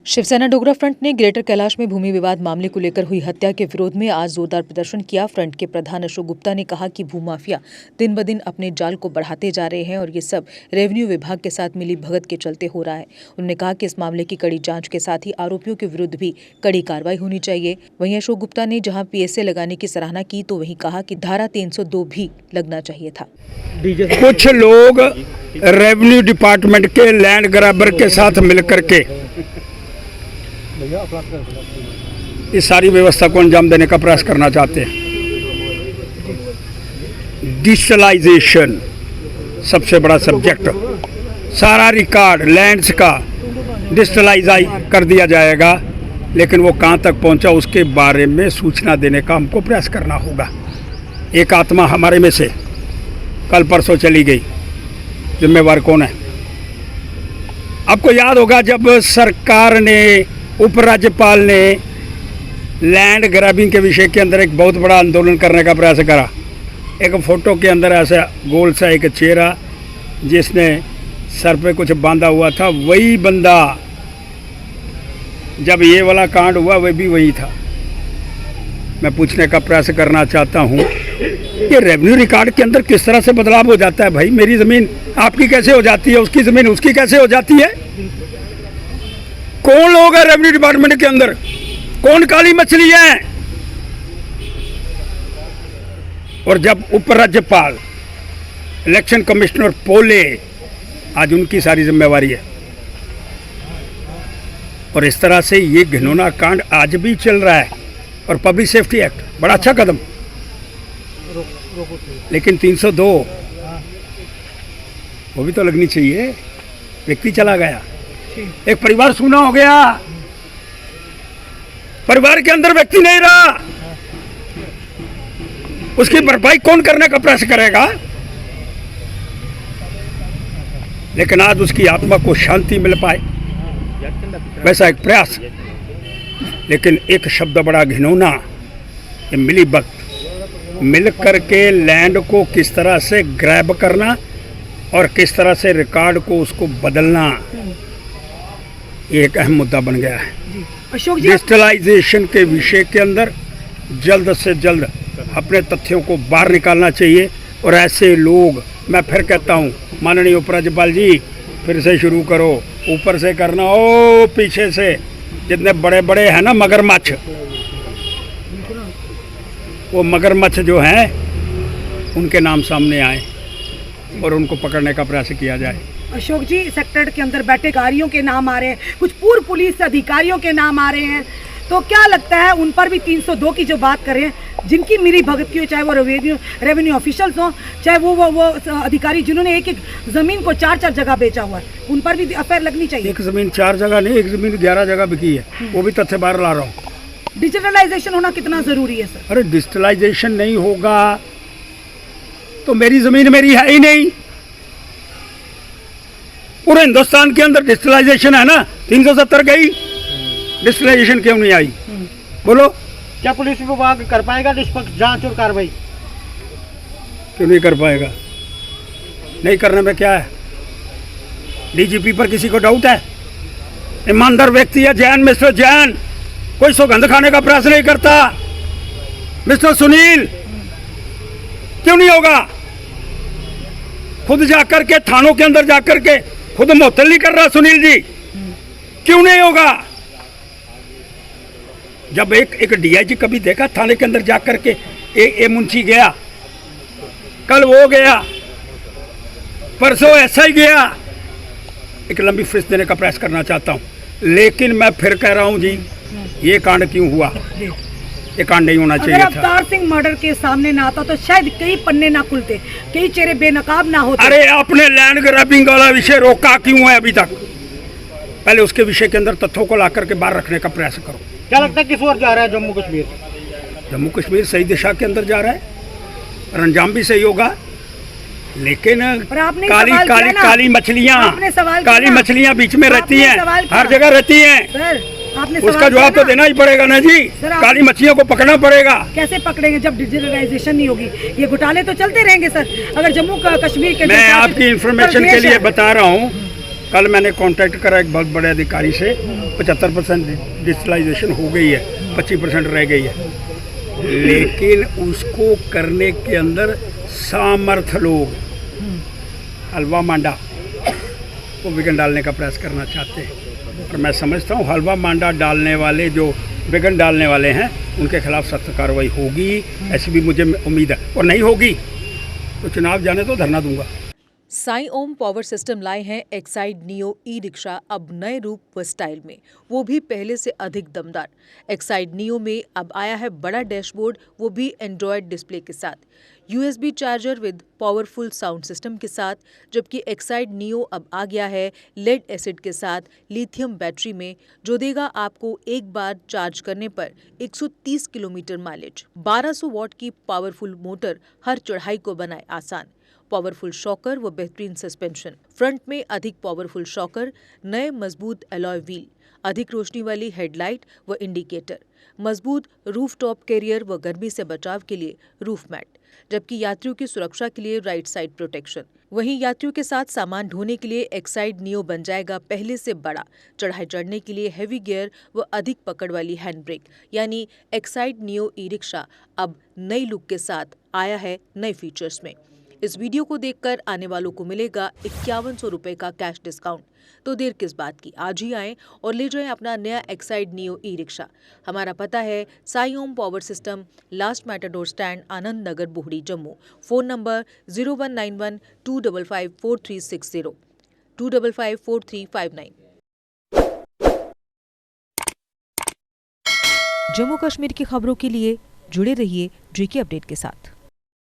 Shiv Sena Dogra front ने greater Kailash में भूमि विवाद मामले को लेकर हुई हत्या के विरोध में आज जोरदार प्रदर्शन किया। फ्रंट के प्रधान अशोक गुप्ता ने कहा कि भूमाफिया दिन ब दिन अपने जाल को बढ़ाते जा रहे हैं और ये सब रेवेन्यू विभाग के साथ मिली भगत के चलते हो रहा है। उन्होंने कहा कि इस मामले की कड़ी जांच के साथ ही आरोपियों के विरुद्ध भी कड़ी कार्रवाई होनी चाहिए। वहीं अशोक गुप्ता ने जहां PSA लगाने की सराहना की तो वहीं कहा कि धारा 302 भी लगना चाहिए था। कुछ लोग रेवेन्यू डिपार्टमेंट के लैंड ग्रैबर के साथ मिलकर के इस सारी व्यवस्था को अंजाम देने का प्रयास करना चाहते हैं। डिजिटलाइजेशन सबसे बड़ा सब्जेक्ट, सारा रिकॉर्ड लैंड्स का डिजिटलाइज कर दिया जाएगा, लेकिन वो कहाँ तक पहुंचा उसके बारे में सूचना देने का हमको प्रयास करना होगा। एक आत्मा हमारे में से कल परसों चली गई, जिम्मेवार कौन है? आपको याद होगा जब सरकार ने, उपराज्यपाल ने लैंड ग्रैबिंग के विषय के अंदर एक बहुत बड़ा आंदोलन करने का प्रयास करा। एक फोटो के अंदर ऐसा गोल सा एक चेहरा जिसने सर पे कुछ बांधा हुआ था, वही बंदा जब ये वाला कांड हुआ वह भी वही था। मैं पूछने का प्रयास करना चाहता हूँ कि रेवेन्यू रिकॉर्ड के अंदर किस तरह से बदलाव हो जाता है। भाई मेरी ज़मीन आपकी कैसे हो जाती है, उसकी ज़मीन उसकी कैसे हो जाती है? कौन लोग है रेवेन्यू डिपार्टमेंट के अंदर? कौन काली मछली है? और जब उपराज्यपाल, इलेक्शन कमिश्नर पोले, आज उनकी सारी जिम्मेवारी है। और इस तरह से ये घिनौना कांड आज भी चल रहा है। और पब्लिक सेफ्टी एक्ट बड़ा अच्छा कदम, लेकिन 302 वो भी तो लगनी चाहिए। व्यक्ति चला गया, एक परिवार सूना हो गया, परिवार के अंदर व्यक्ति नहीं रहा, उसकी भरपाई कौन करने का प्रयास करेगा? लेकिन आज उसकी आत्मा को शांति मिल पाए, वैसा एक प्रयास। लेकिन एक शब्द बड़ा घिनौना, ये मिली भगत मिल करके लैंड को किस तरह से ग्रैब करना और किस तरह से रिकॉर्ड को उसको बदलना, ये एक अहम मुद्दा बन गया है। डिजिटलाइजेशन के विषय के अंदर जल्द से जल्द अपने तथ्यों को बाहर निकालना चाहिए। और ऐसे लोग, मैं फिर कहता हूँ, माननीय उपराज्यपाल जी फिर से शुरू करो, ऊपर से करना, ओ पीछे से जितने बड़े बड़े हैं ना मगरमच्छ, वो मगरमच्छ जो हैं उनके नाम सामने आए और उनको पकड़ने का प्रयास किया जाए। अशोक जी, सेक्टर के अंदर बैठे अधिकारियों के नाम आ रहे हैं, कुछ पूर्व पुलिस अधिकारियों के नाम आ रहे हैं, तो क्या लगता है उन पर भी 302 की जो बात कर रहे हैं, जिनकी मिली भगत की हो, चाहे वो रेवेन्यू ऑफिशियल्स हों, चाहे वो अधिकारी जिन्होंने एक जमीन को 4 जगह बेचा हुआ है, उन पर भी एफआईआर लगनी चाहिए। एक जमीन 4 जगह नहीं, एक जमीन 11 जगह बिकी है, वो भी तथ्य बाहर ला रहा हूँ। डिजिटलाइजेशन होना कितना जरूरी है सर? अरे डिजिटलाइजेशन नहीं होगा तो मेरी जमीन मेरी है ही नहीं। पूरे हिंदुस्तान के अंदर डिजिटलाइजेशन है ना, 370 गई, डिजिटलाइजेशन क्यों नहीं आई? बोलो, क्या पुलिस विभाग कर पाएगा निष्पक्ष जांच और कार्रवाई? क्यों नहीं कर पाएगा? नहीं करने में क्या है? DGP पर किसी को डाउट है? ईमानदार व्यक्ति है जैन, मिस्टर जैन, कोई सौगंध खाने का प्रयास नहीं करता। मिस्टर सुनील, क्यों नहीं होगा? खुद जाकर के थानों के अंदर जाकर के खुद मुअत्तल नहीं कर रहा सुनील जी, क्यों नहीं होगा? जब एक DIG कभी देखा थाने के अंदर जाकर के, ए मुंशी गया, कल वो गया, परसों ऐसा ही गया, एक लंबी फहरिस्त देने का प्रयास करना चाहता हूँ। लेकिन मैं फिर कह रहा हूँ जी, ये कांड क्यों हुआ? ये कांड नहीं होना चाहिए था। अगर अवतार सिंह मर्डर के सामने ना आता तो शायद कई पन्ने ना खुलते, कई चेहरे बेनकाब ना होते। अरे आपने लैंड ग्रैबिंग वाला विषय रोका क्यों है अभी तक? पहले उसके विषय के अंदर तथ्यों को ला करके बाहर रखने का प्रयास करो। क्या लगता है किस ओर जा रहा है जम्मू कश्मीर? जम्मू कश्मीर सही दिशा के अंदर जा रहा है और अंजाम भी सही होगा, लेकिन काली मछलियाँ बीच में रहती हैं, हर जगह रहती हैं। उसका जवाब तो देना ही पड़ेगा ना जी। काली मछलियों को पकड़ना पड़ेगा। कैसे पकड़ेंगे जब डिजिटलाइजेशन नहीं होगी? ये घोटाले तो चलते रहेंगे सर। अगर जम्मू कश्मीर के, मैं आपकी इंफॉर्मेशन के लिए बता रहा हूँ कल मैंने कांटेक्ट करा एक बहुत बड़े अधिकारी से, 75% डिजिटलाइजेशन हो गई है, 25% रह गई है, लेकिन उसको करने के अंदर सामर्थ्य लोग हलवा मांडा को विघन डालने का प्रयास करना चाहते हैं। और मैं समझता हूँ हलवा मांडा डालने वाले, जो विघन डालने वाले हैं, उनके खिलाफ सख्त कार्रवाई होगी, ऐसी भी मुझे उम्मीद है। और नहीं होगी तो चुनाव जाने तो धरना दूंगा। साई ओम पावर सिस्टम लाए हैं एक्साइड नियो ई रिक्शा अब नए रूप व स्टाइल में, वो भी पहले से अधिक दमदार। एक्साइड नियो में अब आया है बड़ा डैशबोर्ड, वो भी एंड्रॉयड डिस्प्ले के साथ, USB charger with powerful sound system के साथ, जबकि एक्साइड नियो अब आ गया है लेड एसिड के साथ लिथियम बैटरी में, जो देगा आपको एक बार चार्ज करने पर 130 किलोमीटर माइलेज। 1200 वॉट की पावरफुल मोटर हर चढ़ाई को बनाए आसान, पावरफुल शॉकर व बेहतरीन सस्पेंशन, फ्रंट में अधिक पावरफुल शॉकर, नए मजबूत अलॉय व्हील, अधिक रोशनी वाली हेडलाइट व इंडिकेटर, मजबूत रूफटॉप कैरियर व गर्मी से बचाव के लिए रूफ मैट, जबकि यात्रियों की सुरक्षा के लिए राइट साइड प्रोटेक्शन। वहीं यात्रियों के साथ सामान ढोने के लिए एक्साइड नियो बन जाएगा पहले से बड़ा, चढ़ाई चढ़ने के लिए हैवी गियर व अधिक पकड़ वाली हैंड ब्रेक, यानी एक्साइड नियो ई रिक्शा अब नई लुक के साथ आया है नए फीचर्स में। इस वीडियो को देखकर आने वालों को मिलेगा 5100 रुपए का कैश डिस्काउंट। तो देर किस बात की, आज ही आएं और ले जाएं अपना नया एक्साइड नियो ई रिक्शा। हमारा पता है Sai Om power system, last matador stand, Anand Nagar, Bohri, Jammu. Phone number 0191 255 4360 255 4359। Jammu Kashmir की खबरों के लिए जुड़े रहिए JK अपडेट के साथ।